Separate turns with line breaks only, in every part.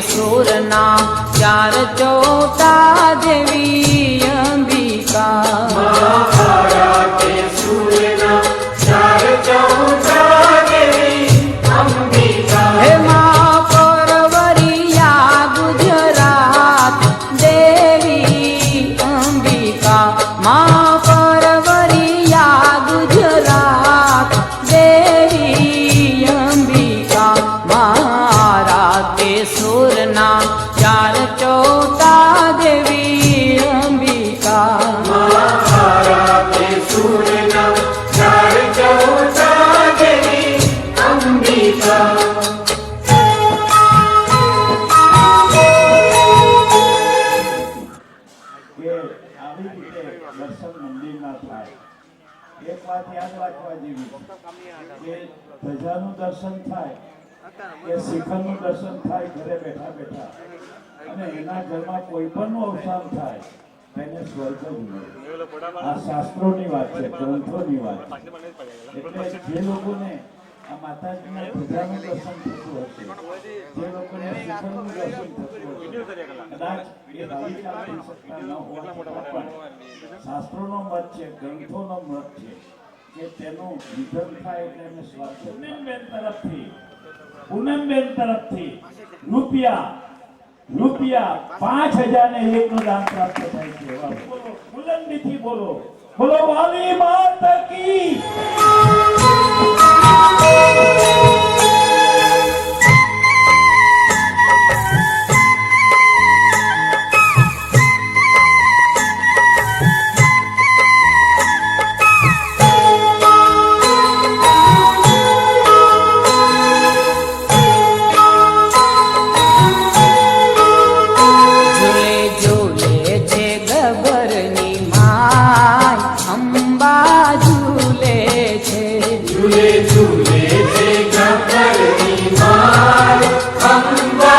सुरना चार चौथा देवी अंबिका।
महाराते सुरना चार चौथा देवी अंबिका।
हे मां परवरिया गुजरात देवी अंबिका। मां परवरिया गुजरात देवी अंबिका। महाराते सुरना चार चौथा देवी अंबिका।
महाराते सुरना चार चौथा देवी अंबिका।
આવી રીતે દર્શન મંદિરના થાય. એક વાત યાદ રાખવા જેવી કે ધજાનું દર્શન થાય કે શિખરનું દર્શન થાય ઘરે બેઠા બેઠા, અને એના ઘરમાં કોઈ પણનું અવસાન થાય એને સ્વર્ગ જ મળે. આ શાસ્ત્રોની વાત છે, ગ્રંથોની વાત. એટલે જે લોકોને આ માતાજીના ધજાનું દર્શન થતું હશે, જે લોકોને શિખરનું દર્શન થતું હશે, કદાચ એ ભાવિ ચાલી શકતા ન હોવા છતાં પણ શાસ્ત્રોનો મત છે, ગ્રંથોનો મત છે કે તેનું નિધન થાય એટલે એને સ્વર્ગ. પૂનમબેન તરફથી રૂપિયા 5001 નું દાન પ્રાપ્ત થાય છે. બુલંદીથી બોલો, બોલો વાલી માતા કી.
झूले झूले छे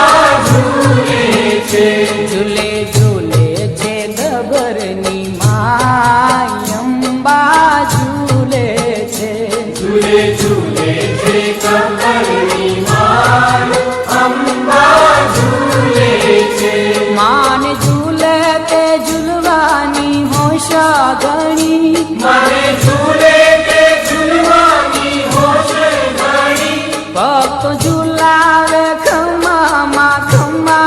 गबरनी माय अंबा झूले छे।
झूले झूले छे गबरनी माय अंबा झूले छे।
मान झूले ते झूलवानी होश घणी।
माने झूले ते झूलवानी होश घणी।
भक्त झूलावे खम्मा मा खम्मा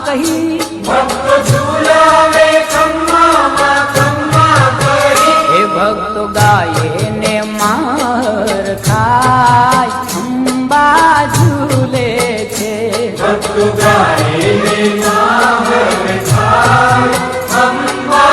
कही।
भक्त झूलावे खम्मा मा खम्मा कही।
हे भक्त गाये ने मार खाय अंबा झूले छे।
भक्त गाये ने मार खाय अंबा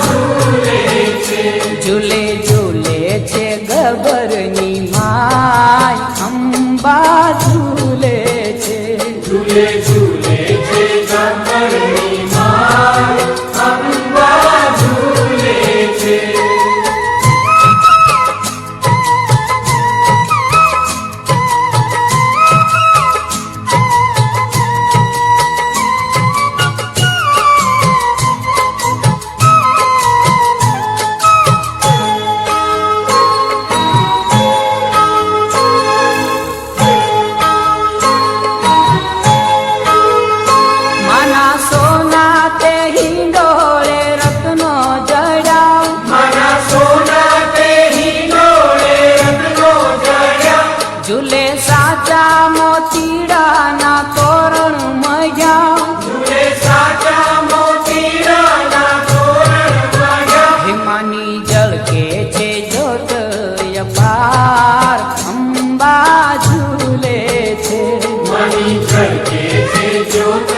झूले छे।
झूले झूले छे गबरनी माय अंबा झूले छे।
झूले झूले छे गबरनी माय अंबा झूले छे।
माना सोना ते हिंडोळे रत्नो जड़ाव।
माना सोना ते हिंडोळे रत्नो जड़ाव।
झूले साचा मोतीड़ा ना तोरण मजाव।
झूले साचा मोतीड़ा ना तोरण मजाव।
हिमानी जल के छे जोत अपार अंबा झूले छे।
मणि जल के छे ज्योत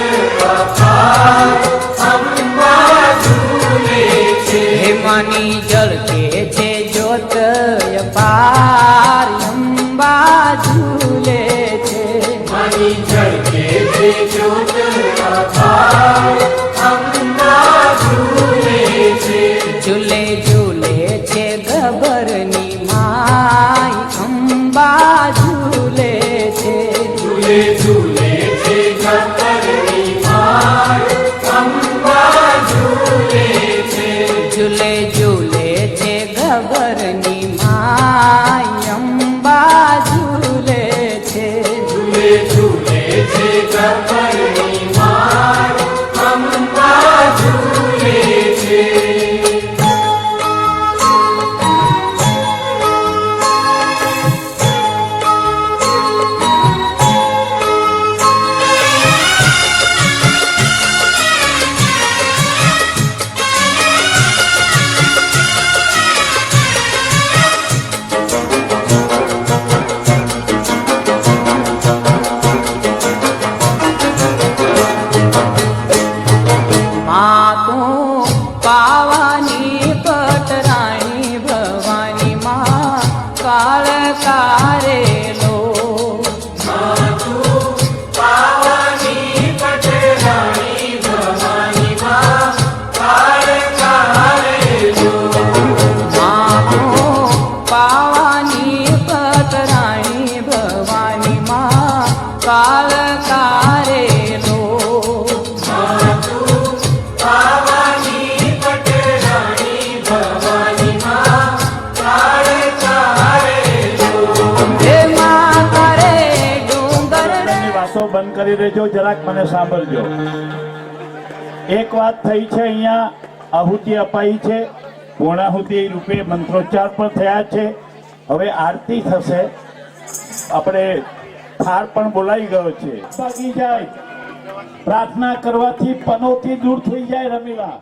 अपार अंबा झूले छे।
हिमानी जल के छे जोत अपार अंबा झूले छे।
मणि जल के छे ज्योत अपार अंबा झूले छे।
झूले झूले छे गबरनी माय अंबा झूले छे।
झूले झूले छे गबरनी माय अंबा झूले छे।
झूले झूले छे गबरनी माय अंबा झूले छे।
झूले झूले छे गबरनी
સાંભળી લેજો, જરાક મને સાંભળજો. એક વાત થઈ છે, અહીંયા આહુતિ અપાઈ છે, પૂર્ણાહુતિ રૂપે મંત્રોચ્ચાર પણ થયા છે. હવે આરતી થશે. આપણે થાળ પણ બોલાઈ ગયો છે. ભાગી જાય પ્રાર્થના કરવાથી પનોતી દૂર થઈ જાય. રમીલા